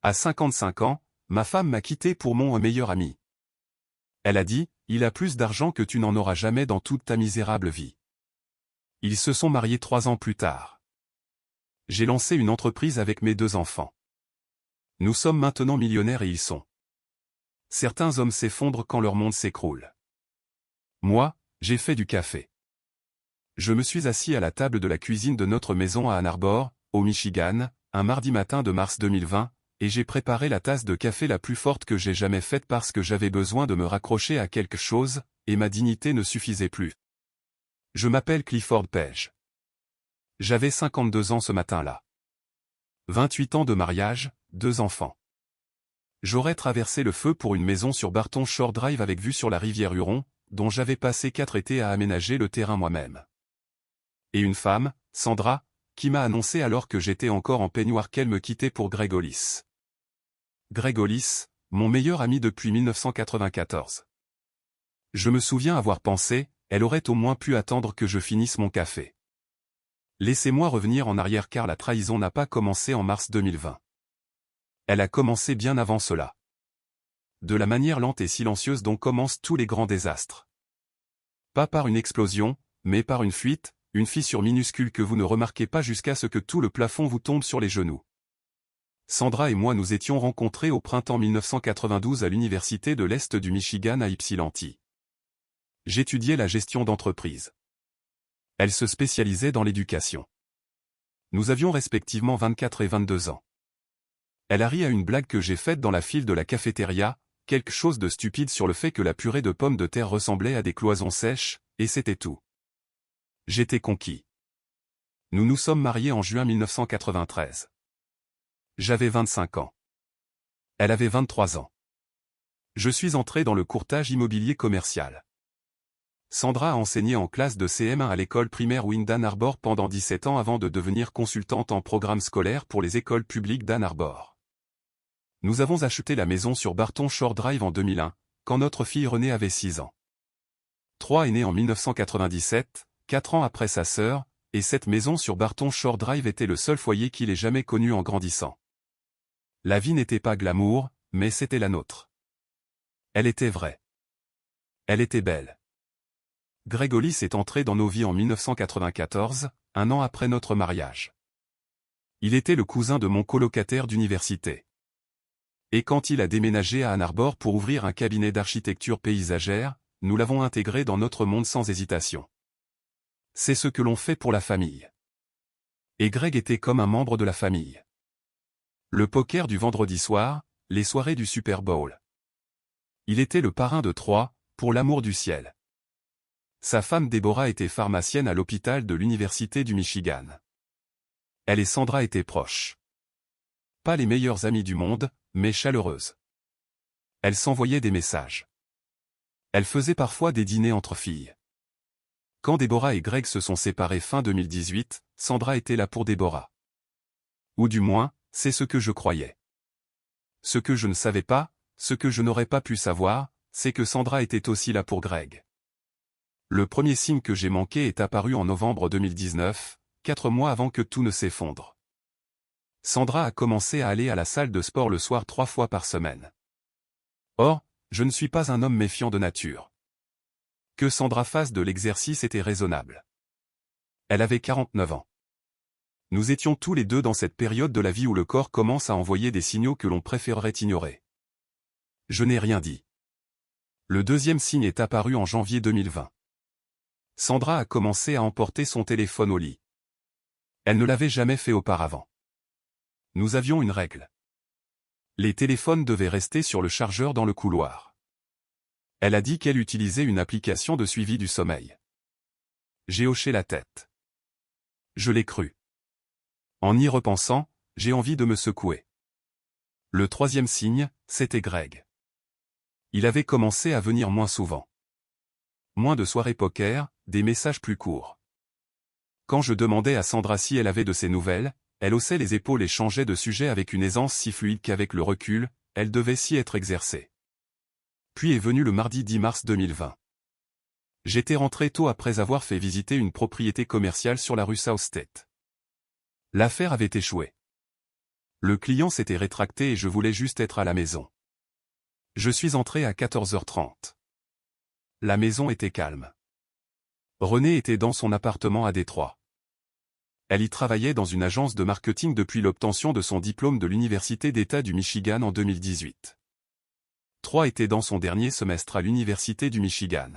À 55 ans, ma femme m'a quitté pour mon meilleur ami. Elle a dit, il a plus d'argent que tu n'en auras jamais dans toute ta misérable vie. Ils se sont mariés 3 ans plus tard. J'ai lancé une entreprise avec mes 2 enfants. Nous sommes maintenant millionnaires et ils sont. Certains hommes s'effondrent quand leur monde s'écroule. Moi, j'ai fait du café. Je me suis assis à la table de la cuisine de notre maison à Ann Arbor, au Michigan, un mardi matin de mars 2020, et j'ai préparé la tasse de café la plus forte que j'ai jamais faite parce que j'avais besoin de me raccrocher à quelque chose, et ma dignité ne suffisait plus. Je m'appelle Clifford Page. J'avais 52 ans ce matin-là. 28 ans de mariage, 2 enfants. J'aurais traversé le feu pour une maison sur Barton Shore Drive avec vue sur la rivière Huron, dont j'avais passé 4 étés à aménager le terrain moi-même. Et une femme, Sandra, qui m'a annoncé alors que j'étais encore en peignoir qu'elle me quittait pour Greg Hollis. Greg Hollis, mon meilleur ami depuis 1994. Je me souviens avoir pensé, elle aurait au moins pu attendre que je finisse mon café. Laissez-moi revenir en arrière car la trahison n'a pas commencé en mars 2020. Elle a commencé bien avant cela. De la manière lente et silencieuse dont commencent tous les grands désastres. Pas par une explosion, mais par une fuite, une fissure minuscule que vous ne remarquez pas jusqu'à ce que tout le plafond vous tombe sur les genoux. Sandra et moi nous étions rencontrés au printemps 1992 à l'université de l'Est du Michigan à Ypsilanti. J'étudiais la gestion d'entreprise. Elle se spécialisait dans l'éducation. Nous avions respectivement 24 et 22 ans. Elle a ri à une blague que j'ai faite dans la file de la cafétéria, quelque chose de stupide sur le fait que la purée de pommes de terre ressemblait à des cloisons sèches, et c'était tout. J'étais conquis. Nous nous sommes mariés en juin 1993. J'avais 25 ans. Elle avait 23 ans. Je suis entré dans le courtage immobilier commercial. Sandra a enseigné en classe de CM1 à l'école primaire Wynne d'Ann Arbor pendant 17 ans avant de devenir consultante en programme scolaire pour les écoles publiques d'Ann Arbor. Nous avons acheté la maison sur Barton Shore Drive en 2001, quand notre fille Renée avait 6 ans. 3 est née en 1997, 4 ans après sa sœur, et cette maison sur Barton Shore Drive était le seul foyer qu'il ait jamais connu en grandissant. La vie n'était pas glamour, mais c'était la nôtre. Elle était vraie. Elle était belle. Greg Hollis est entré dans nos vies en 1994, un an après notre mariage. Il était le cousin de mon colocataire d'université. Et quand il a déménagé à Ann Arbor pour ouvrir un cabinet d'architecture paysagère, nous l'avons intégré dans notre monde sans hésitation. C'est ce que l'on fait pour la famille. Et Greg était comme un membre de la famille. Le poker du vendredi soir, les soirées du Super Bowl. Il était le parrain de 3, pour l'amour du ciel. Sa femme Deborah était pharmacienne à l'hôpital de l'Université du Michigan. Elle et Sandra étaient proches. Pas les meilleures amies du monde, mais chaleureuses. Elles s'envoyaient des messages. Elles faisaient parfois des dîners entre filles. Quand Deborah et Greg se sont séparés fin 2018, Sandra était là pour Deborah. Ou du moins, c'est ce que je croyais. Ce que je ne savais pas, ce que je n'aurais pas pu savoir, c'est que Sandra était aussi là pour Greg. Le premier signe que j'ai manqué est apparu en novembre 2019, 4 mois avant que tout ne s'effondre. Sandra a commencé à aller à la salle de sport le soir 3 fois par semaine. Or, je ne suis pas un homme méfiant de nature. Que Sandra fasse de l'exercice était raisonnable. Elle avait 49 ans. Nous étions tous les deux dans cette période de la vie où le corps commence à envoyer des signaux que l'on préférerait ignorer. Je n'ai rien dit. Le deuxième signe est apparu en janvier 2020. Sandra a commencé à emporter son téléphone au lit. Elle ne l'avait jamais fait auparavant. Nous avions une règle. Les téléphones devaient rester sur le chargeur dans le couloir. Elle a dit qu'elle utilisait une application de suivi du sommeil. J'ai hoché la tête. Je l'ai cru. En y repensant, j'ai envie de me secouer. Le troisième signe, c'était Greg. Il avait commencé à venir moins souvent. Moins de soirées poker, des messages plus courts. Quand je demandais à Sandra si elle avait de ses nouvelles, elle haussait les épaules et changeait de sujet avec une aisance si fluide qu'avec le recul, elle devait s'y être exercée. Puis est venu le mardi 10 mars 2020. J'étais rentré tôt après avoir fait visiter une propriété commerciale sur la rue South State. L'affaire avait échoué. Le client s'était rétracté et je voulais juste être à la maison. Je suis entré à 14h30. La maison était calme. Renée était dans son appartement à Détroit. Elle y travaillait dans une agence de marketing depuis l'obtention de son diplôme de l'Université d'État du Michigan en 2018. Troy était dans son dernier semestre à l'Université du Michigan.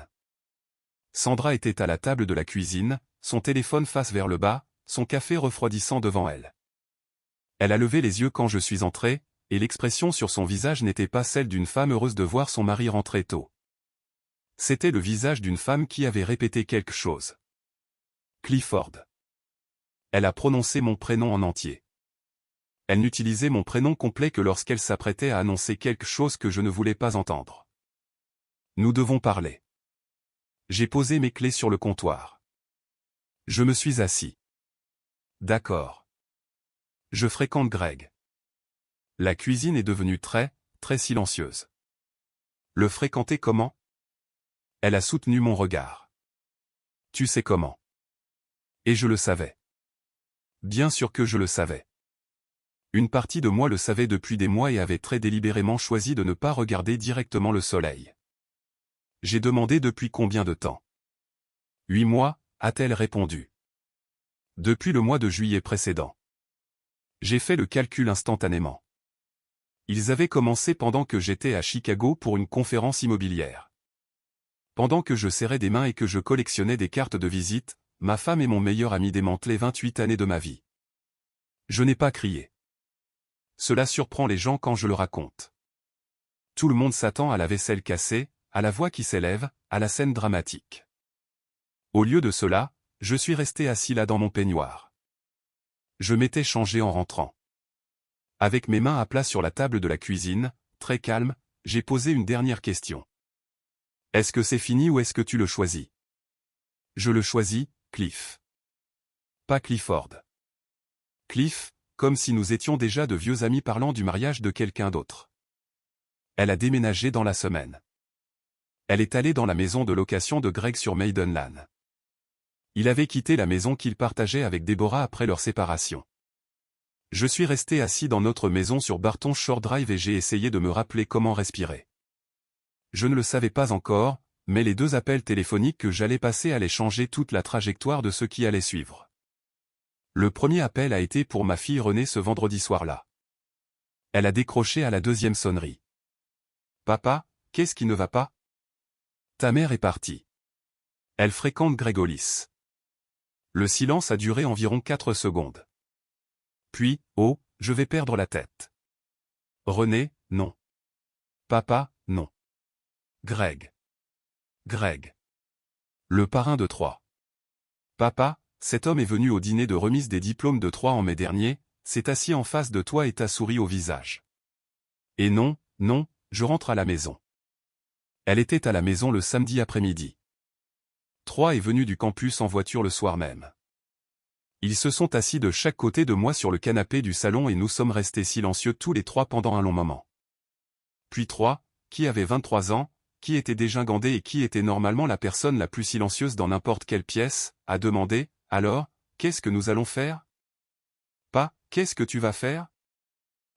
Sandra était à la table de la cuisine, son téléphone face vers le bas, son café refroidissant devant elle. Elle a levé les yeux quand je suis entré, et l'expression sur son visage n'était pas celle d'une femme heureuse de voir son mari rentrer tôt. C'était le visage d'une femme qui avait répété quelque chose. Clifford. Elle a prononcé mon prénom en entier. Elle n'utilisait mon prénom complet que lorsqu'elle s'apprêtait à annoncer quelque chose que je ne voulais pas entendre. Nous devons parler. J'ai posé mes clés sur le comptoir. Je me suis assis. D'accord. Je fréquente Greg. La cuisine est devenue très silencieuse. Le fréquenter comment? Elle a soutenu mon regard. Tu sais comment. Et je le savais. Bien sûr que je le savais. Une partie de moi le savait depuis des mois et avait très délibérément choisi de ne pas regarder directement le soleil. J'ai demandé depuis combien de temps? 8 mois, a-t-elle répondu. Depuis le mois de juillet précédent. J'ai fait le calcul instantanément. Ils avaient commencé pendant que j'étais à Chicago pour une conférence immobilière. Pendant que je serrais des mains et que je collectionnais des cartes de visite, ma femme et mon meilleur ami démantelaient 28 années de ma vie. Je n'ai pas crié. Cela surprend les gens quand je le raconte. Tout le monde s'attend à la vaisselle cassée, à la voix qui s'élève, à la scène dramatique. Au lieu de cela, je suis resté assis là dans mon peignoir. Je m'étais changé en rentrant. Avec mes mains à plat sur la table de la cuisine, très calme, j'ai posé une dernière question. Est-ce que c'est fini ou est-ce que tu le choisis? Je le choisis, Cliff. Pas Clifford. Cliff, comme si nous étions déjà de vieux amis parlant du mariage de quelqu'un d'autre. Elle a déménagé dans la semaine. Elle est allée dans la maison de location de Greg sur Maiden Lane. Il avait quitté la maison qu'il partageait avec Deborah après leur séparation. Je suis resté assis dans notre maison sur Barton Shore Drive et j'ai essayé de me rappeler comment respirer. Je ne le savais pas encore, mais les 2 appels téléphoniques que j'allais passer allaient changer toute la trajectoire de ce qui allait suivre. Le premier appel a été pour ma fille Renée ce vendredi soir-là. Elle a décroché à la 2e sonnerie. Papa, qu'est-ce qui ne va pas? Ta mère est partie. Elle fréquente Greg Hollis. Le silence a duré environ 4 secondes. Puis, oh, je vais perdre la tête. Renée, non. Papa, non. Greg. Greg. Le parrain de Troy. Papa, cet homme est venu au dîner de remise des diplômes de Troy en mai dernier, s'est assis en face de toi et t'a souri au visage. Et non, je rentre à la maison. Elle était à la maison le samedi après-midi. Troy est venu du campus en voiture le soir même. Ils se sont assis de chaque côté de moi sur le canapé du salon et nous sommes restés silencieux tous les 3 pendant un long moment. Puis Troy, qui avait 23 ans, qui était dégingandé et qui était normalement la personne la plus silencieuse dans n'importe quelle pièce, a demandé, « Alors, qu'est-ce que nous allons faire ?» Pas, « Qu'est-ce que tu vas faire ?»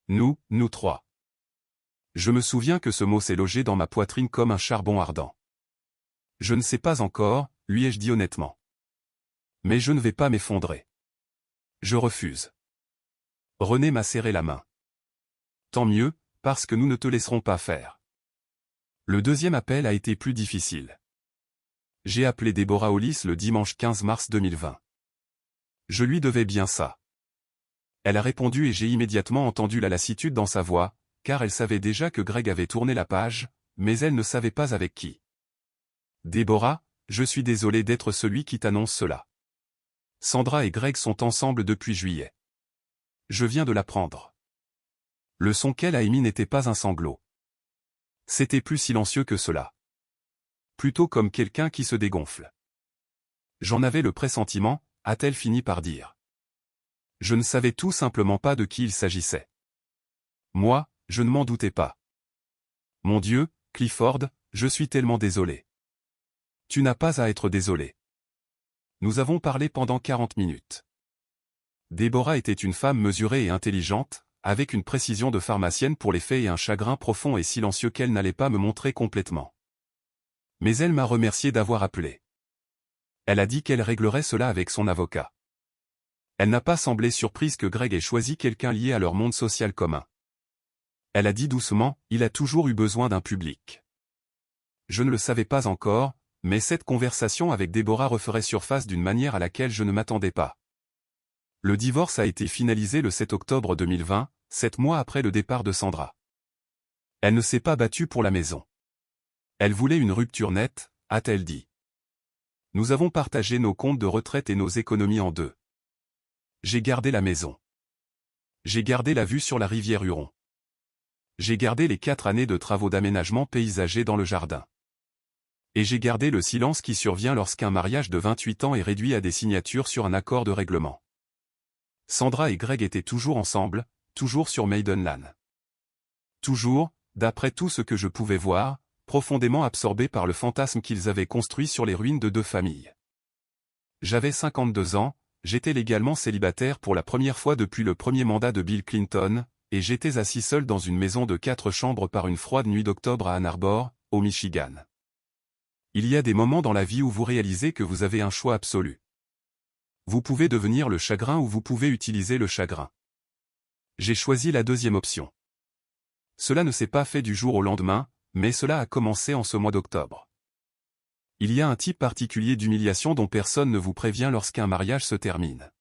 Nous 3. Je me souviens que ce mot s'est logé dans ma poitrine comme un charbon ardent. Je ne sais pas encore, lui ai-je dit honnêtement. Mais je ne vais pas m'effondrer. Je refuse. Renée m'a serré la main. Tant mieux, parce que nous ne te laisserons pas faire. Le 2e appel a été plus difficile. J'ai appelé Deborah Hollis le dimanche 15 mars 2020. Je lui devais bien ça. Elle a répondu et j'ai immédiatement entendu la lassitude dans sa voix, car elle savait déjà que Greg avait tourné la page, mais elle ne savait pas avec qui. Deborah, je suis désolé d'être celui qui t'annonce cela. Sandra et Greg sont ensemble depuis juillet. Je viens de l'apprendre. Le son qu'elle a émis n'était pas un sanglot. C'était plus silencieux que cela. Plutôt comme quelqu'un qui se dégonfle. J'en avais le pressentiment, a-t-elle fini par dire. Je ne savais tout simplement pas de qui il s'agissait. Moi, je ne m'en doutais pas. Mon Dieu, Clifford, je suis tellement désolé. Tu n'as pas à être désolé. Nous avons parlé pendant 40 minutes. Deborah était une femme mesurée et intelligente, avec une précision de pharmacienne pour les faits et un chagrin profond et silencieux qu'elle n'allait pas me montrer complètement. Mais elle m'a remercié d'avoir appelé. Elle a dit qu'elle réglerait cela avec son avocat. Elle n'a pas semblé surprise que Greg ait choisi quelqu'un lié à leur monde social commun. Elle a dit doucement, il a toujours eu besoin d'un public. Je ne le savais pas encore, mais cette conversation avec Déborah referait surface d'une manière à laquelle je ne m'attendais pas. Le divorce a été finalisé le 7 octobre 2020, 7 mois après le départ de Sandra. Elle ne s'est pas battue pour la maison. Elle voulait une rupture nette, a-t-elle dit. Nous avons partagé nos comptes de retraite et nos économies en deux. J'ai gardé la maison. J'ai gardé la vue sur la rivière Huron. J'ai gardé les 4 années de travaux d'aménagement paysager dans le jardin. Et j'ai gardé le silence qui survient lorsqu'un mariage de 28 ans est réduit à des signatures sur un accord de règlement. Sandra et Greg étaient toujours ensemble, toujours sur Maidenland. Toujours, d'après tout ce que je pouvais voir, profondément absorbés par le fantasme qu'ils avaient construit sur les ruines de 2 familles. J'avais 52 ans, j'étais légalement célibataire pour la première fois depuis le premier mandat de Bill Clinton, et j'étais assis seul dans une maison de 4 chambres par une froide nuit d'octobre à Ann Arbor, au Michigan. Il y a des moments dans la vie où vous réalisez que vous avez un choix absolu. Vous pouvez devenir le chagrin ou vous pouvez utiliser le chagrin. J'ai choisi la deuxième option. Cela ne s'est pas fait du jour au lendemain, mais cela a commencé en ce mois d'octobre. Il y a un type particulier d'humiliation dont personne ne vous prévient lorsqu'un mariage se termine.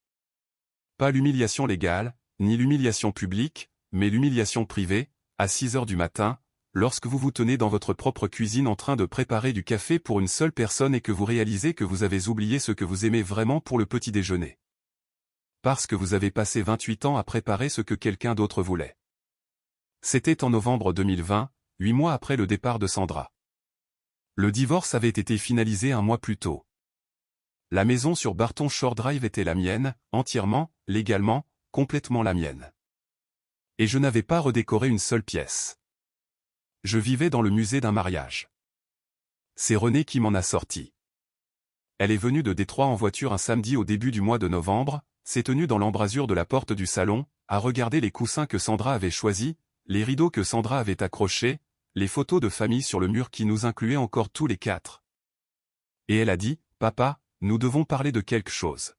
Pas l'humiliation légale, ni l'humiliation publique, mais l'humiliation privée, à 6 heures du matin, lorsque vous vous tenez dans votre propre cuisine en train de préparer du café pour une seule personne et que vous réalisez que vous avez oublié ce que vous aimez vraiment pour le petit déjeuner. Parce que vous avez passé 28 ans à préparer ce que quelqu'un d'autre voulait. C'était en novembre 2020, 8 mois après le départ de Sandra. Le divorce avait été finalisé un mois plus tôt. La maison sur Barton Shore Drive était la mienne, entièrement, légalement, complètement la mienne. Et je n'avais pas redécoré une seule pièce. Je vivais dans le musée d'un mariage. C'est Renée qui m'en a sorti. Elle est venue de Détroit en voiture un samedi au début du mois de novembre, s'est tenue dans l'embrasure de la porte du salon, a regardé les coussins que Sandra avait choisis, les rideaux que Sandra avait accrochés, les photos de famille sur le mur qui nous incluaient encore tous les 4. Et elle a dit, « Papa, nous devons parler de quelque chose. »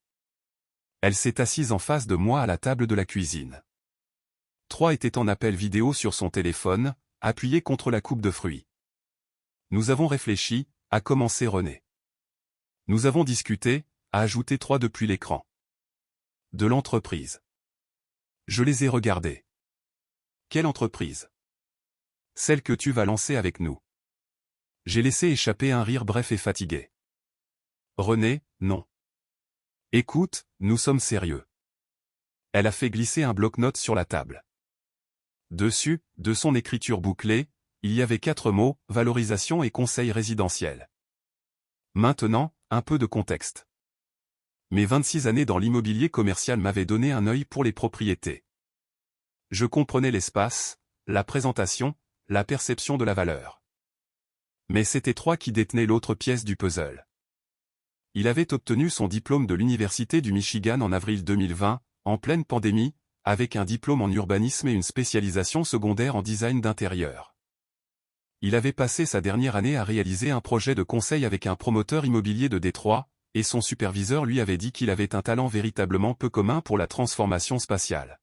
Elle s'est assise en face de moi à la table de la cuisine. 3 étaient en appel vidéo sur son téléphone, appuyé contre la coupe de fruits. Nous avons réfléchi, a commencé Renée. Nous avons discuté, a ajouté 3 depuis l'écran. De l'entreprise. Je les ai regardés. Quelle entreprise? Celle que tu vas lancer avec nous. J'ai laissé échapper un rire bref et fatigué. Renée, non. Écoute, nous sommes sérieux. Elle a fait glisser un bloc-notes sur la table. Dessus, de son écriture bouclée, il y avait 4 mots, valorisation et conseil résidentiel. Maintenant, un peu de contexte. Mes 26 années dans l'immobilier commercial m'avaient donné un œil pour les propriétés. Je comprenais l'espace, la présentation, la perception de la valeur. Mais c'était 3 qui détenaient l'autre pièce du puzzle. Il avait obtenu son diplôme de l'Université du Michigan en avril 2020, en pleine pandémie, avec un diplôme en urbanisme et une spécialisation secondaire en design d'intérieur. Il avait passé sa dernière année à réaliser un projet de conseil avec un promoteur immobilier de Détroit, et son superviseur lui avait dit qu'il avait un talent véritablement peu commun pour la transformation spatiale.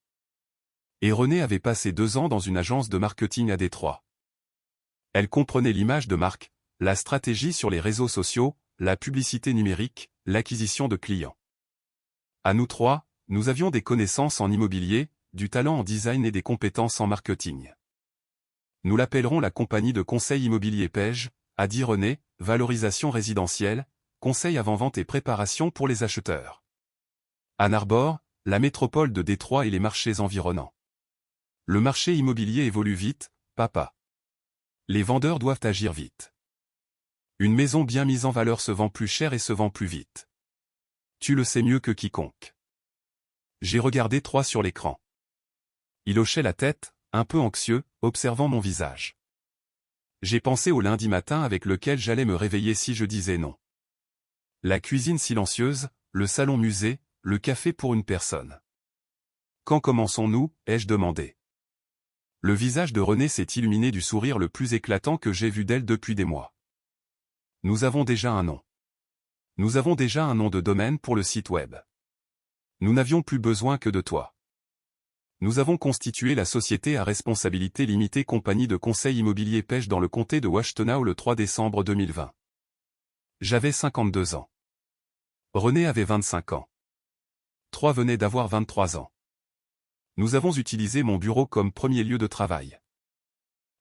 Et Renée avait passé 2 ans dans une agence de marketing à Détroit. Elle comprenait l'image de marque, la stratégie sur les réseaux sociaux, la publicité numérique, l'acquisition de clients. À nous 3, nous avions des connaissances en immobilier, du talent en design et des compétences en marketing. Nous l'appellerons la compagnie de conseil immobilier Page, a dit Renée, valorisation résidentielle, conseil avant-vente et préparation pour les acheteurs. Ann Arbor, la métropole de Détroit et les marchés environnants. Le marché immobilier évolue vite, papa. Les vendeurs doivent agir vite. Une maison bien mise en valeur se vend plus cher et se vend plus vite. Tu le sais mieux que quiconque. J'ai regardé 3 sur l'écran. Il hochait la tête, un peu anxieux, observant mon visage. J'ai pensé au lundi matin avec lequel j'allais me réveiller si je disais non. La cuisine silencieuse, le salon musée, le café pour une personne. Quand commençons-nous, ai-je demandé. Le visage de René s'est illuminé du sourire le plus éclatant que j'ai vu d'elle depuis des mois. Nous avons déjà un nom. Nous avons déjà un nom de domaine pour le site web. Nous n'avions plus besoin que de toi. Nous avons constitué la société à responsabilité limitée Compagnie de conseil immobilier Pêche dans le comté de Washtenaw le 3 décembre 2020. J'avais 52 ans. René avait 25 ans. 3 venait d'avoir 23 ans. Nous avons utilisé mon bureau comme premier lieu de travail.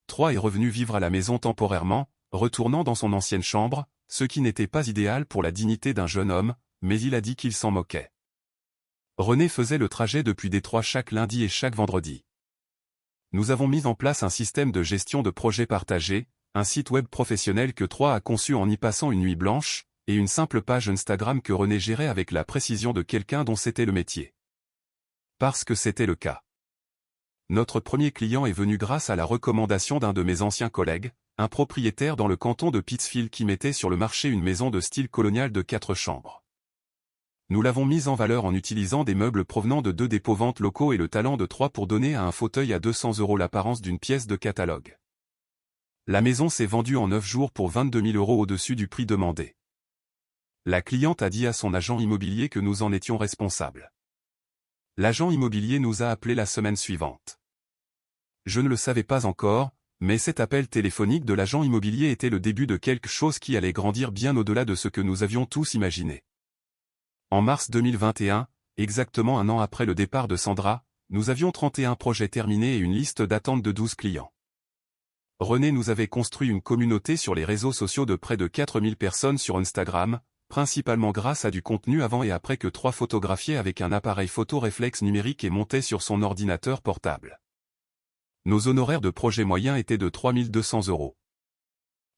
3 est revenu vivre à la maison temporairement, retournant dans son ancienne chambre, ce qui n'était pas idéal pour la dignité d'un jeune homme, mais il a dit qu'il s'en moquait. René faisait le trajet depuis Détroit chaque lundi et chaque vendredi. Nous avons mis en place un système de gestion de projets partagés, un site web professionnel que 3 a conçu en y passant une nuit blanche, et une simple page Instagram que René gérait avec la précision de quelqu'un dont c'était le métier. Parce que c'était le cas. Notre premier client est venu grâce à la recommandation d'un de mes anciens collègues, un propriétaire dans le canton de Pittsfield qui mettait sur le marché une maison de style colonial de 4 chambres. Nous l'avons mise en valeur en utilisant des meubles provenant de 2 dépôts-ventes locaux et le talent de 3 pour donner à un fauteuil à 200 € l'apparence d'une pièce de catalogue. La maison s'est vendue en 9 jours pour 22 000 € au-dessus du prix demandé. La cliente a dit à son agent immobilier que nous en étions responsables. L'agent immobilier nous a appelés la semaine suivante. Je ne le savais pas encore, mais cet appel téléphonique de l'agent immobilier était le début de quelque chose qui allait grandir bien au-delà de ce que nous avions tous imaginé. En mars 2021, exactement un an après le départ de Sandra, nous avions 31 projets terminés et une liste d'attente de 12 clients. René nous avait construit une communauté sur les réseaux sociaux de près de 4000 personnes sur Instagram, principalement grâce à du contenu avant et après que 3 photographiaient avec un appareil photo réflexe numérique et montait sur son ordinateur portable. Nos honoraires de projet moyen étaient de 3 200 €.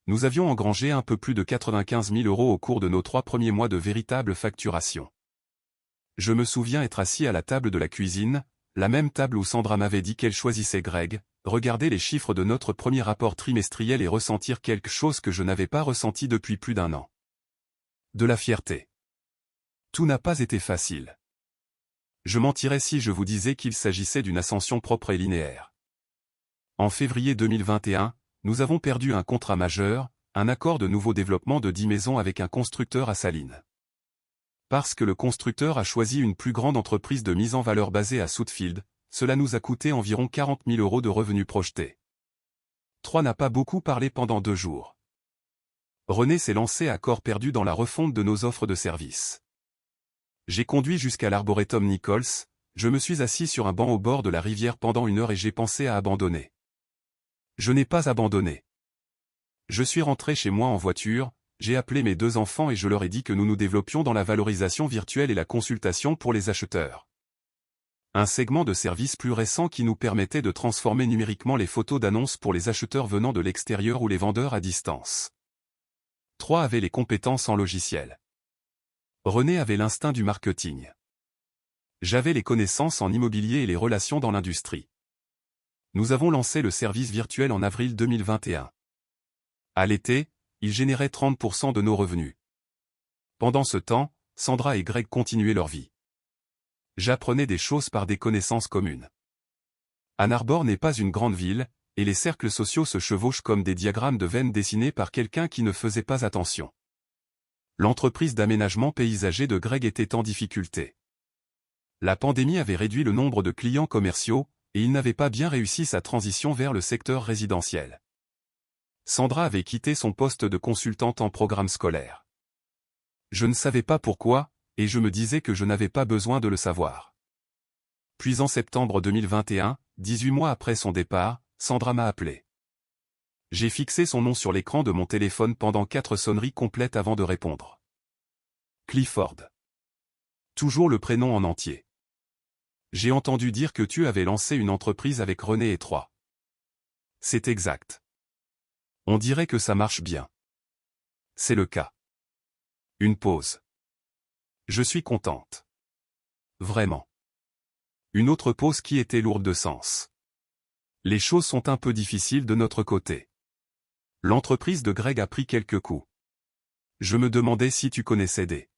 Nous avions engrangé un peu plus de 95 000 € au cours de nos 3 premiers mois de véritable facturation. Je me souviens être assis à la table de la cuisine, la même table où Sandra m'avait dit qu'elle choisissait Greg, regarder les chiffres de notre premier rapport trimestriel et ressentir quelque chose que je n'avais pas ressenti depuis plus d'1 an. De la fierté. Tout n'a pas été facile. Je mentirais si je vous disais qu'il s'agissait d'une ascension propre et linéaire. En février 2021, nous avons perdu un contrat majeur, un accord de nouveau développement de 10 maisons avec un constructeur à Saline. Parce que le constructeur a choisi une plus grande entreprise de mise en valeur basée à Southfield, cela nous a coûté environ 40 000 € de revenus projetés. 3 n'a pas beaucoup parlé pendant 2 jours. René s'est lancé à corps perdu dans la refonte de nos offres de services. J'ai conduit jusqu'à l'Arboretum Nichols, je me suis assis sur un banc au bord de la rivière pendant 1 heure et j'ai pensé à abandonner. Je n'ai pas abandonné. Je suis rentré chez moi en voiture, j'ai appelé mes 2 enfants et je leur ai dit que nous nous développions dans la valorisation virtuelle et la consultation pour les acheteurs. Un segment de service plus récent qui nous permettait de transformer numériquement les photos d'annonces pour les acheteurs venant de l'extérieur ou les vendeurs à distance. 3 avaient les compétences en logiciel. René avait l'instinct du marketing. J'avais les connaissances en immobilier et les relations dans l'industrie. Nous avons lancé le service virtuel en avril 2021. À l'été, il générait 30% de nos revenus. Pendant ce temps, Sandra et Greg continuaient leur vie. J'apprenais des choses par des connaissances communes. Ann Arbor n'est pas une grande ville, et les cercles sociaux se chevauchent comme des diagrammes de veines dessinés par quelqu'un qui ne faisait pas attention. L'entreprise d'aménagement paysager de Greg était en difficulté. La pandémie avait réduit le nombre de clients commerciaux, et il n'avait pas bien réussi sa transition vers le secteur résidentiel. Sandra avait quitté son poste de consultante en programme scolaire. Je ne savais pas pourquoi, et je me disais que je n'avais pas besoin de le savoir. Puis en septembre 2021, 18 mois après son départ, Sandra m'a appelé. J'ai fixé son nom sur l'écran de mon téléphone pendant 4 sonneries complètes avant de répondre. Clifford. Toujours le prénom en entier. J'ai entendu dire que tu avais lancé une entreprise avec René et 3. C'est exact. On dirait que ça marche bien. C'est le cas. Une pause. Je suis contente. Vraiment. Une autre pause qui était lourde de sens. Les choses sont un peu difficiles de notre côté. L'entreprise de Greg a pris quelques coups. Je me demandais si tu connaissais des.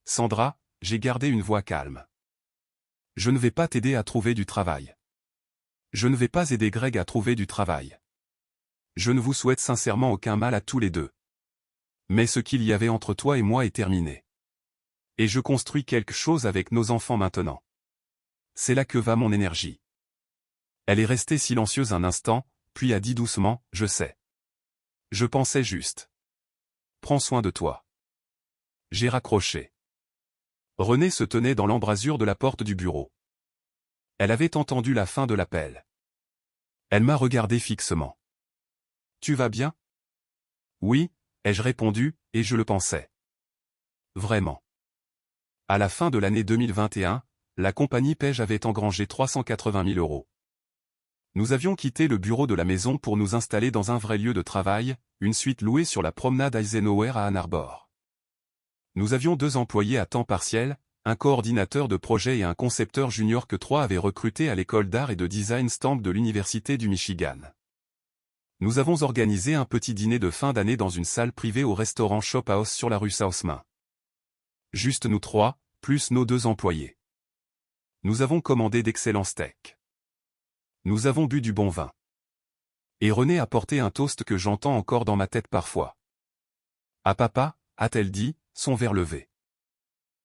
Sandra, j'ai gardé une voix calme. Je ne vais pas t'aider à trouver du travail. Je ne vais pas aider Greg à trouver du travail. Je ne vous souhaite sincèrement aucun mal à tous les deux. Mais ce qu'il y avait entre toi et moi est terminé. Et je construis quelque chose avec nos enfants maintenant. C'est là que va mon énergie. Elle est restée silencieuse un instant, puis a dit doucement, je sais. Je pensais juste. Prends soin de toi. J'ai raccroché. René se tenait dans l'embrasure de la porte du bureau. Elle avait entendu la fin de l'appel. Elle m'a regardé fixement. Tu vas bien? Oui, ai-je répondu, et je le pensais. Vraiment. À la fin de l'année 2021, la compagnie Page avait engrangé 380 000 €. Nous avions quitté le bureau de la maison pour nous installer dans un vrai lieu de travail, une suite louée sur la promenade Eisenhower à Ann Arbor. Nous avions 2 employés à temps partiel, un coordinateur de projet et un concepteur junior que 3 avaient recruté à l'école d'art et de design Stamp de l'Université du Michigan. Nous avons organisé un petit dîner de fin d'année dans une salle privée au restaurant Shop House sur la rue Southmain. Juste nous 3, plus nos 2 employés. Nous avons commandé d'excellents steaks. Nous avons bu du bon vin. Et René a porté un toast que j'entends encore dans ma tête parfois. À papa, a-t-elle dit, son verre levé.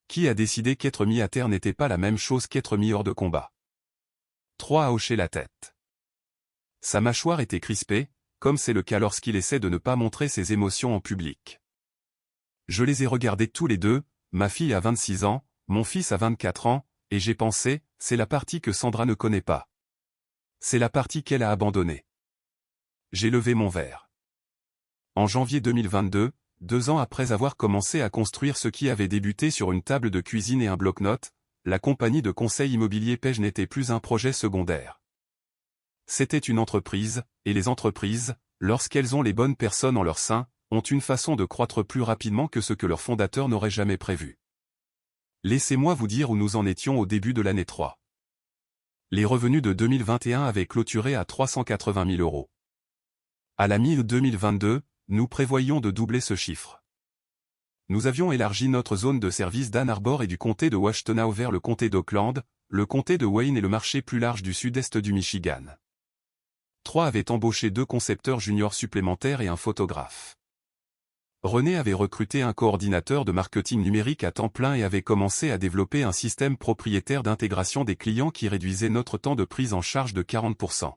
Qui a décidé qu'être mis à terre n'était pas la même chose qu'être mis hors de combat? 3 a hoché la tête. Sa mâchoire était crispée, comme c'est le cas lorsqu'il essaie de ne pas montrer ses émotions en public. Je les ai regardés tous les deux, ma fille a 26 ans, mon fils a 24 ans, et j'ai pensé, c'est la partie que Sandra ne connaît pas. C'est la partie qu'elle a abandonnée. J'ai levé mon verre. En janvier 2022, 2 ans après avoir commencé à construire ce qui avait débuté sur une table de cuisine et un bloc-notes, la compagnie de conseil immobilier Page n'était plus un projet secondaire. C'était une entreprise, et les entreprises, lorsqu'elles ont les bonnes personnes en leur sein, ont une façon de croître plus rapidement que ce que leurs fondateurs n'auraient jamais prévu. Laissez-moi vous dire où nous en étions au début de l'année 3. Les revenus de 2021 avaient clôturé à 380 000 €. À la mi-2022, nous prévoyions de doubler ce chiffre. Nous avions élargi notre zone de service d'Ann Arbor et du comté de Washtenaw vers le comté d'Oakland, le comté de Wayne et le marché plus large du sud-est du Michigan. 3 avaient embauché 2 concepteurs juniors supplémentaires et un photographe. René avait recruté un coordinateur de marketing numérique à temps plein et avait commencé à développer un système propriétaire d'intégration des clients qui réduisait notre temps de prise en charge de 40%.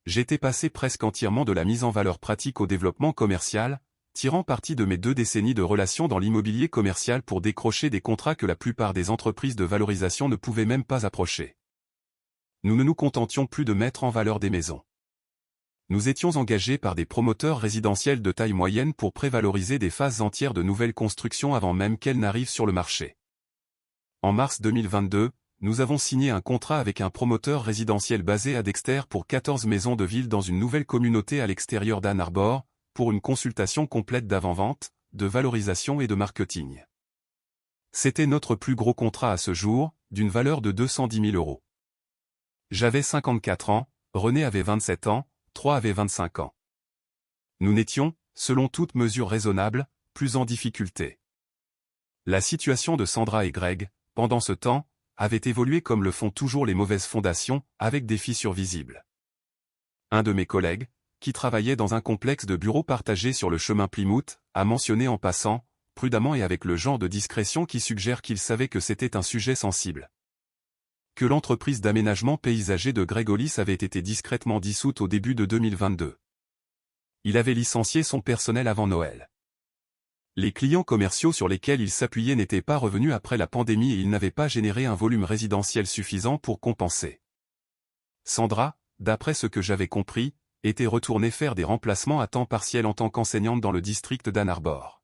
J'étais passé presque entièrement de la mise en valeur pratique au développement commercial, tirant parti de mes 2 décennies de relations dans l'immobilier commercial pour décrocher des contrats que la plupart des entreprises de valorisation ne pouvaient même pas approcher. Nous ne nous contentions plus de mettre en valeur des maisons. Nous étions engagés par des promoteurs résidentiels de taille moyenne pour prévaloriser des phases entières de nouvelles constructions avant même qu'elles n'arrivent sur le marché. En mars 2022, nous avons signé un contrat avec un promoteur résidentiel basé à Dexter pour 14 maisons de ville dans une nouvelle communauté à l'extérieur d'Ann Arbor, pour une consultation complète d'avant-vente, de valorisation et de marketing. C'était notre plus gros contrat à ce jour, d'une valeur de 210 000 €. J'avais 54 ans, René avait 27 ans, 3 avaient 25 ans. Nous n'étions, selon toute mesure raisonnable, plus en difficulté. La situation de Sandra et Greg, pendant ce temps, avait évolué comme le font toujours les mauvaises fondations, avec des fissures visibles. Un de mes collègues, qui travaillait dans un complexe de bureaux partagés sur le chemin Plymouth, a mentionné en passant, prudemment et avec le genre de discrétion qui suggère qu'il savait que c'était un sujet sensible, que l'entreprise d'aménagement paysager de Greg Hollis avait été discrètement dissoute au début de 2022. Il avait licencié son personnel avant Noël. Les clients commerciaux sur lesquels il s'appuyait n'étaient pas revenus après la pandémie et il n'avait pas généré un volume résidentiel suffisant pour compenser. Sandra, d'après ce que j'avais compris, était retournée faire des remplacements à temps partiel en tant qu'enseignante dans le district d'Ann Arbor.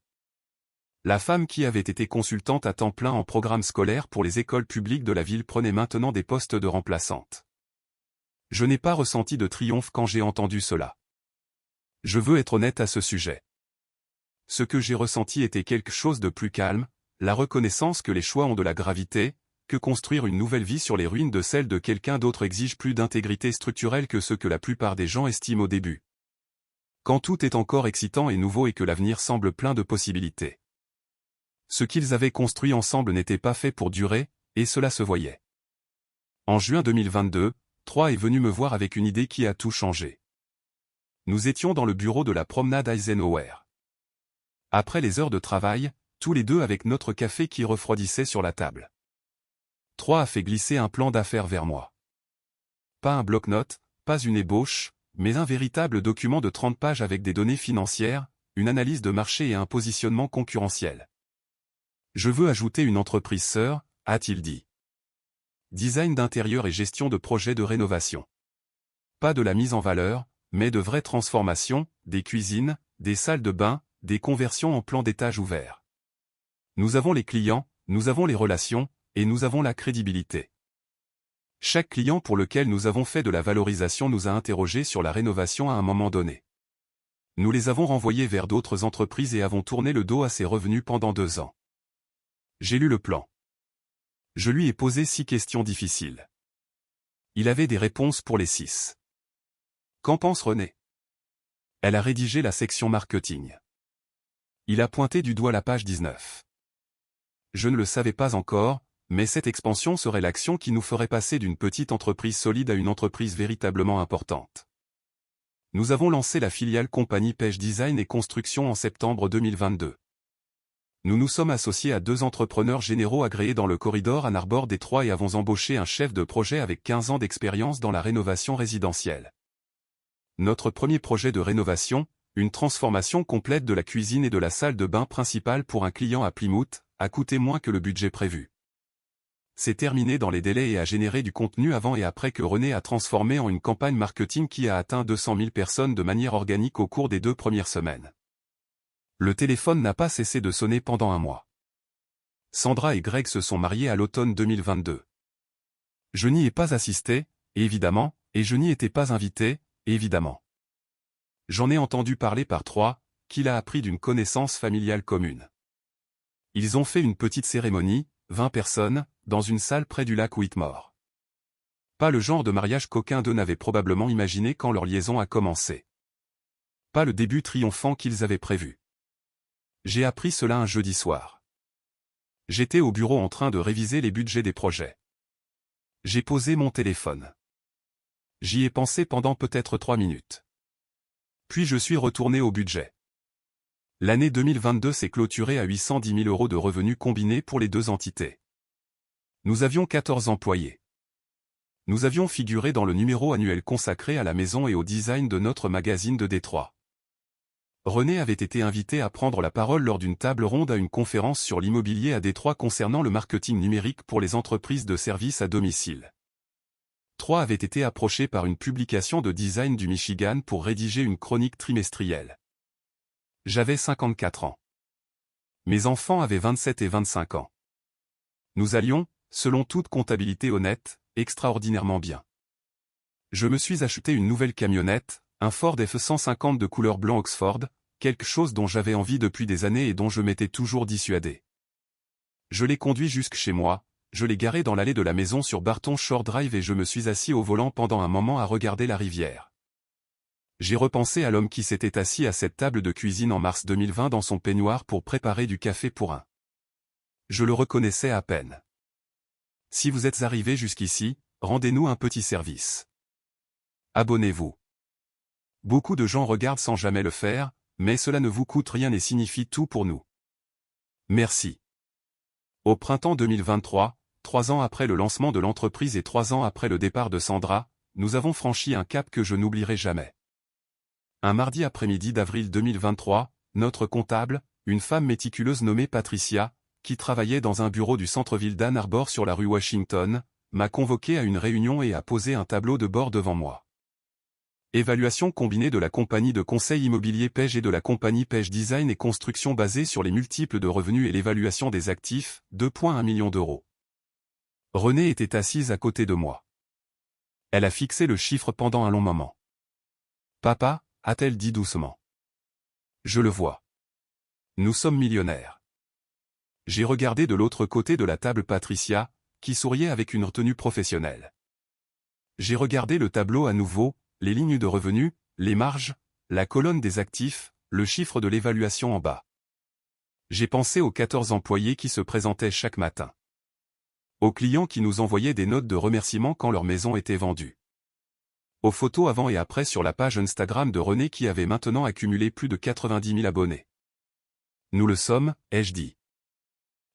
La femme qui avait été consultante à temps plein en programme scolaire pour les écoles publiques de la ville prenait maintenant des postes de remplaçante. Je n'ai pas ressenti de triomphe quand j'ai entendu cela. Je veux être honnête à ce sujet. Ce que j'ai ressenti était quelque chose de plus calme, la reconnaissance que les choix ont de la gravité, que construire une nouvelle vie sur les ruines de celle de quelqu'un d'autre exige plus d'intégrité structurelle que ce que la plupart des gens estiment au début. Quand tout est encore excitant et nouveau et que l'avenir semble plein de possibilités. Ce qu'ils avaient construit ensemble n'était pas fait pour durer, et cela se voyait. En juin 2022, Troy est venu me voir avec une idée qui a tout changé. Nous étions dans le bureau de la promenade Eisenhower. Après les heures de travail, tous les deux avec notre café qui refroidissait sur la table. Troy a fait glisser un plan d'affaires vers moi. Pas un bloc-notes, pas une ébauche, mais un véritable document de 30 pages avec des données financières, une analyse de marché et un positionnement concurrentiel. Je veux ajouter une entreprise sœur, a-t-il dit. Design d'intérieur et gestion de projets de rénovation. Pas de la mise en valeur, mais de vraies transformations, des cuisines, des salles de bain, des conversions en plan d'étage ouvert. Nous avons les clients, nous avons les relations, et nous avons la crédibilité. Chaque client pour lequel nous avons fait de la valorisation nous a interrogés sur la rénovation à un moment donné. Nous les avons renvoyés vers d'autres entreprises et avons tourné le dos à ces revenus pendant 2 ans. J'ai lu le plan. Je lui ai posé 6 questions difficiles. Il avait des réponses pour les 6. Qu'en pense René? Elle a rédigé la section marketing. Il a pointé du doigt la page 19. Je ne le savais pas encore, mais cette expansion serait l'action qui nous ferait passer d'une petite entreprise solide à une entreprise véritablement importante. Nous avons lancé la filiale compagnie Pêche Design et Construction en septembre 2022. Nous nous sommes associés à 2 entrepreneurs généraux agréés dans le corridor Ann Arbor Détroit et avons embauché un chef de projet avec 15 ans d'expérience dans la rénovation résidentielle. Notre premier projet de rénovation, une transformation complète de la cuisine et de la salle de bain principale pour un client à Plymouth, a coûté moins que le budget prévu. C'est terminé dans les délais et a généré du contenu avant et après que René a transformé en une campagne marketing qui a atteint 200 000 personnes de manière organique au cours des 2 premières semaines. Le téléphone n'a pas cessé de sonner pendant 1 mois. Sandra et Greg se sont mariés à l'automne 2022. Je n'y ai pas assisté, évidemment, et je n'y étais pas invité, évidemment. J'en ai entendu parler par Troy, qu'il a appris d'une connaissance familiale commune. Ils ont fait une petite cérémonie, 20 personnes, dans une salle près du lac Whitmore. Pas le genre de mariage qu'aucun d'eux n'avait probablement imaginé quand leur liaison a commencé. Pas le début triomphant qu'ils avaient prévu. J'ai appris cela un jeudi soir. J'étais au bureau en train de réviser les budgets des projets. J'ai posé mon téléphone. J'y ai pensé pendant peut-être 3 minutes. Puis je suis retourné au budget. L'année 2022 s'est clôturée à 810 000 € de revenus combinés pour les 2 entités. Nous avions 14 employés. Nous avions figuré dans le numéro annuel consacré à la maison et au design de notre magazine de Détroit. René avait été invité à prendre la parole lors d'une table ronde à une conférence sur l'immobilier à Détroit concernant le marketing numérique pour les entreprises de services à domicile. Troy avait été approché par une publication de design du Michigan pour rédiger une chronique trimestrielle. J'avais 54 ans. Mes enfants avaient 27 et 25 ans. Nous allions, selon toute comptabilité honnête, extraordinairement bien. Je me suis acheté une nouvelle camionnette, un Ford F-150 de couleur blanc Oxford, quelque chose dont j'avais envie depuis des années et dont je m'étais toujours dissuadé. Je l'ai conduit jusque chez moi, je l'ai garé dans l'allée de la maison sur Barton Shore Drive et je me suis assis au volant pendant un moment à regarder la rivière. J'ai repensé à l'homme qui s'était assis à cette table de cuisine en mars 2020 dans son peignoir pour préparer du café pour un. Je le reconnaissais à peine. Si vous êtes arrivé jusqu'ici, rendez-nous un petit service. Abonnez-vous. Beaucoup de gens regardent sans jamais le faire, mais cela ne vous coûte rien et signifie tout pour nous. Merci. Au printemps 2023, 3 ans après le lancement de l'entreprise et 3 ans après le départ de Sandra, nous avons franchi un cap que je n'oublierai jamais. Un mardi après-midi d'avril 2023, notre comptable, une femme méticuleuse nommée Patricia, qui travaillait dans un bureau du centre-ville d'Ann Arbor sur la rue Washington, m'a convoqué à une réunion et a posé un tableau de bord devant moi. Évaluation combinée de la compagnie de conseil immobilier Page et de la compagnie Page Design et Construction basée sur les multiples de revenus et l'évaluation des actifs, 2,1 millions d'euros. Renée était assise à côté de moi. Elle a fixé le chiffre pendant un long moment. « Papa » a-t-elle dit doucement. « Je le vois. Nous sommes millionnaires. » J'ai regardé de l'autre côté de la table Patricia, qui souriait avec une retenue professionnelle. J'ai regardé le tableau à nouveau, les lignes de revenus, les marges, la colonne des actifs, le chiffre de l'évaluation en bas. J'ai pensé aux 14 employés qui se présentaient chaque matin. Aux clients qui nous envoyaient des notes de remerciement quand leur maison était vendue. Aux photos avant et après sur la page Instagram de René qui avait maintenant accumulé plus de 90 000 abonnés. Nous le sommes, ai-je dit.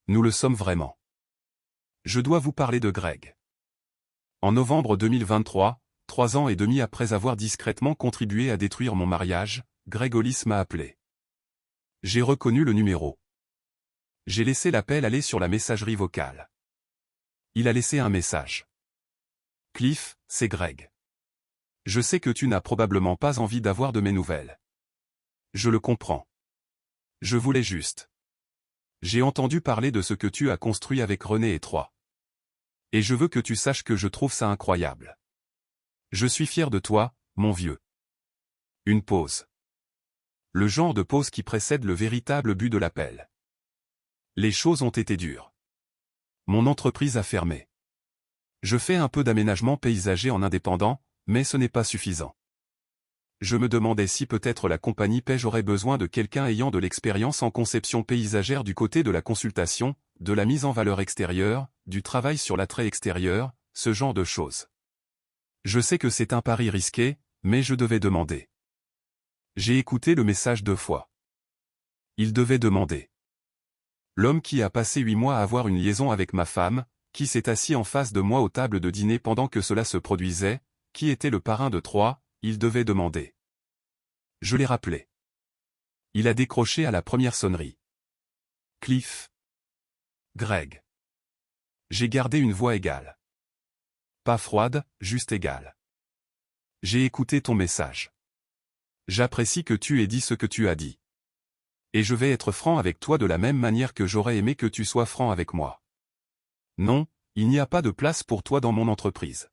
Nous le sommes vraiment. Je dois vous parler de Greg. En novembre 2023, 3 ans et demi après avoir discrètement contribué à détruire mon mariage, Greg Hollis m'a appelé. J'ai reconnu le numéro. J'ai laissé l'appel aller sur la messagerie vocale. Il a laissé un message. Cliff, c'est Greg. Je sais que tu n'as probablement pas envie d'avoir de mes nouvelles. Je le comprends. Je voulais juste. J'ai entendu parler de ce que tu as construit avec René et Troy. Et je veux que tu saches que je trouve ça incroyable. Je suis fier de toi, mon vieux. Une pause. Le genre de pause qui précède le véritable but de l'appel. Les choses ont été dures. Mon entreprise a fermé. Je fais un peu d'aménagement paysager en indépendant, mais ce n'est pas suffisant. Je me demandais si peut-être la compagnie Page aurait besoin de quelqu'un ayant de l'expérience en conception paysagère du côté de la consultation, de la mise en valeur extérieure, du travail sur l'attrait extérieur, ce genre de choses. Je sais que c'est un pari risqué, mais je devais demander. J'ai écouté le message 2 fois. Il devait demander. L'homme qui a passé 8 mois à avoir une liaison avec ma femme, qui s'est assis en face de moi aux tables de dîner pendant que cela se produisait, qui était le parrain de Troy, il devait demander. Je l'ai rappelé. Il a décroché à la première sonnerie. Cliff. Greg. J'ai gardé une voix égale. Pas froide, juste égale. J'ai écouté ton message. J'apprécie que tu aies dit ce que tu as dit. Et je vais être franc avec toi de la même manière que j'aurais aimé que tu sois franc avec moi. Non, il n'y a pas de place pour toi dans mon entreprise.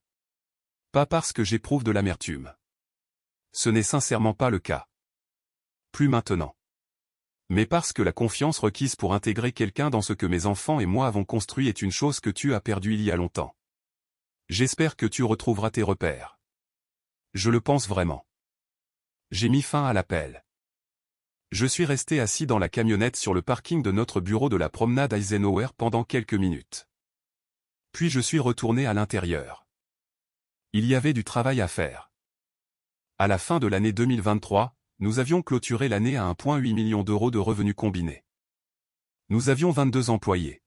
Pas parce que j'éprouve de l'amertume. Ce n'est sincèrement pas le cas. Plus maintenant. Mais parce que la confiance requise pour intégrer quelqu'un dans ce que mes enfants et moi avons construit est une chose que tu as perdue il y a longtemps. J'espère que tu retrouveras tes repères. Je le pense vraiment. J'ai mis fin à l'appel. Je suis resté assis dans la camionnette sur le parking de notre bureau de la promenade Eisenhower pendant quelques minutes. Puis je suis retourné à l'intérieur. Il y avait du travail à faire. À la fin de l'année 2023, nous avions clôturé l'année à 1,8 million d'euros de revenus combinés. Nous avions 22 employés.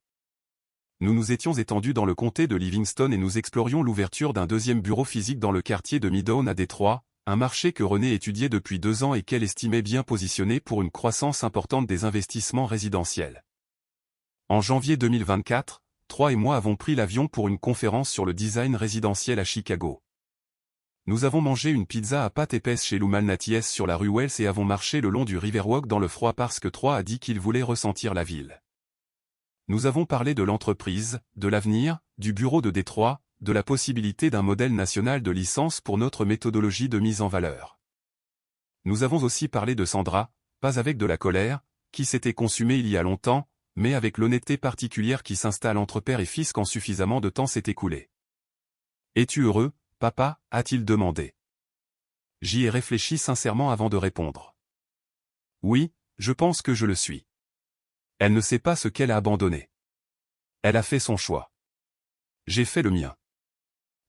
Nous nous étions étendus dans le comté de Livingston et nous explorions l'ouverture d'un deuxième bureau physique dans le quartier de Midtown à Détroit, un marché que René étudiait depuis 2 ans et qu'elle estimait bien positionné pour une croissance importante des investissements résidentiels. En janvier 2024, Troy et moi avons pris l'avion pour une conférence sur le design résidentiel à Chicago. Nous avons mangé une pizza à pâte épaisse chez Lou Malnatiès sur la rue Wells et avons marché le long du Riverwalk dans le froid parce que Troy a dit qu'il voulait ressentir la ville. Nous avons parlé de l'entreprise, de l'avenir, du bureau de Détroit, de la possibilité d'un modèle national de licence pour notre méthodologie de mise en valeur. Nous avons aussi parlé de Sandra, pas avec de la colère, qui s'était consumée il y a longtemps, mais avec l'honnêteté particulière qui s'installe entre père et fils quand suffisamment de temps s'est écoulé. « Es-tu heureux, papa ?» a-t-il demandé. J'y ai réfléchi sincèrement avant de répondre. Oui, je pense que je le suis. Elle ne sait pas ce qu'elle a abandonné. Elle a fait son choix. J'ai fait le mien.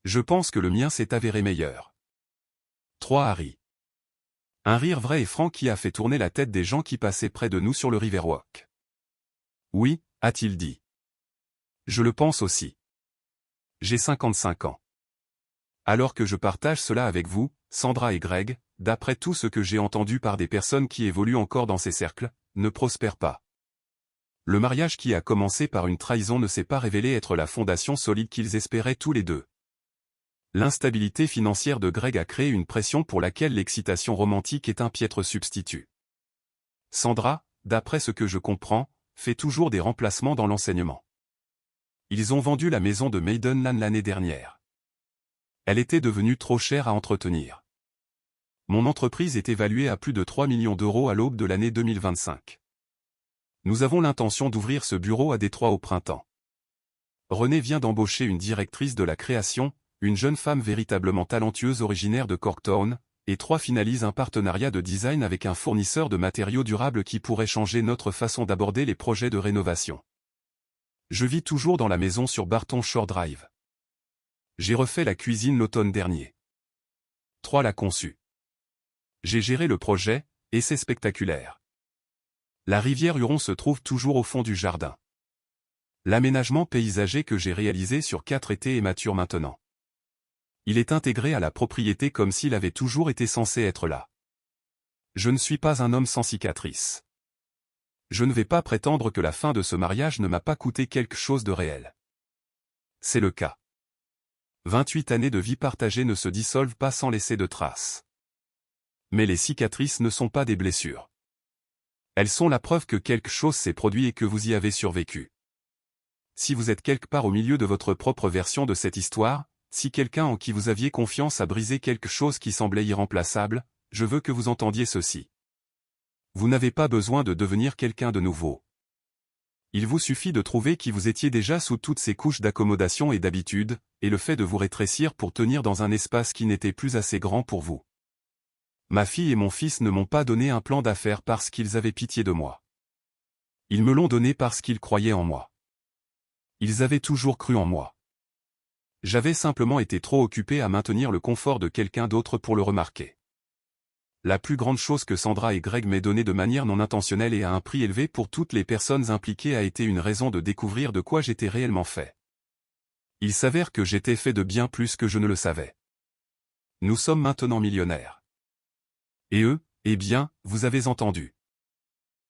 Je pense que le mien s'est avéré meilleur. 3 Harry. Un rire vrai et franc qui a fait tourner la tête des gens qui passaient près de nous sur le Riverwalk. Oui, a-t-il dit. Je le pense aussi. J'ai 55 ans. Alors que je partage cela avec vous, Sandra et Greg, d'après tout ce que j'ai entendu par des personnes qui évoluent encore dans ces cercles, ne prospère pas. Le mariage qui a commencé par une trahison ne s'est pas révélé être la fondation solide qu'ils espéraient tous les deux. L'instabilité financière de Greg a créé une pression pour laquelle l'excitation romantique est un piètre substitut. Sandra, d'après ce que je comprends, fait toujours des remplacements dans l'enseignement. Ils ont vendu la maison de Maidenland l'année dernière. Elle était devenue trop chère à entretenir. Mon entreprise est évaluée à plus de 3 millions d'euros à l'aube de l'année 2025. Nous avons l'intention d'ouvrir ce bureau à Détroit au printemps. René vient d'embaucher une directrice de la création, une jeune femme véritablement talentueuse originaire de Corktown, et Troy finalise un partenariat de design avec un fournisseur de matériaux durables qui pourrait changer notre façon d'aborder les projets de rénovation. Je vis toujours dans la maison sur Barton Shore Drive. J'ai refait la cuisine l'automne dernier. 3 l'a conçue. J'ai géré le projet, et c'est spectaculaire. La rivière Huron se trouve toujours au fond du jardin. L'aménagement paysager que j'ai réalisé sur 4 étés est mature maintenant. Il est intégré à la propriété comme s'il avait toujours été censé être là. Je ne suis pas un homme sans cicatrices. Je ne vais pas prétendre que la fin de ce mariage ne m'a pas coûté quelque chose de réel. C'est le cas. 28 années de vie partagée ne se dissolvent pas sans laisser de traces. Mais les cicatrices ne sont pas des blessures. Elles sont la preuve que quelque chose s'est produit et que vous y avez survécu. Si vous êtes quelque part au milieu de votre propre version de cette histoire, si quelqu'un en qui vous aviez confiance a brisé quelque chose qui semblait irremplaçable, je veux que vous entendiez ceci. Vous n'avez pas besoin de devenir quelqu'un de nouveau. Il vous suffit de trouver qui vous étiez déjà sous toutes ces couches d'accommodation et d'habitude, et le fait de vous rétrécir pour tenir dans un espace qui n'était plus assez grand pour vous. Ma fille et mon fils ne m'ont pas donné un plan d'affaires parce qu'ils avaient pitié de moi. Ils me l'ont donné parce qu'ils croyaient en moi. Ils avaient toujours cru en moi. J'avais simplement été trop occupé à maintenir le confort de quelqu'un d'autre pour le remarquer. La plus grande chose que Sandra et Greg m'aient donnée de manière non intentionnelle et à un prix élevé pour toutes les personnes impliquées a été une raison de découvrir de quoi j'étais réellement fait. Il s'avère que j'étais fait de bien plus que je ne le savais. Nous sommes maintenant millionnaires. Et eux, eh bien, vous avez entendu.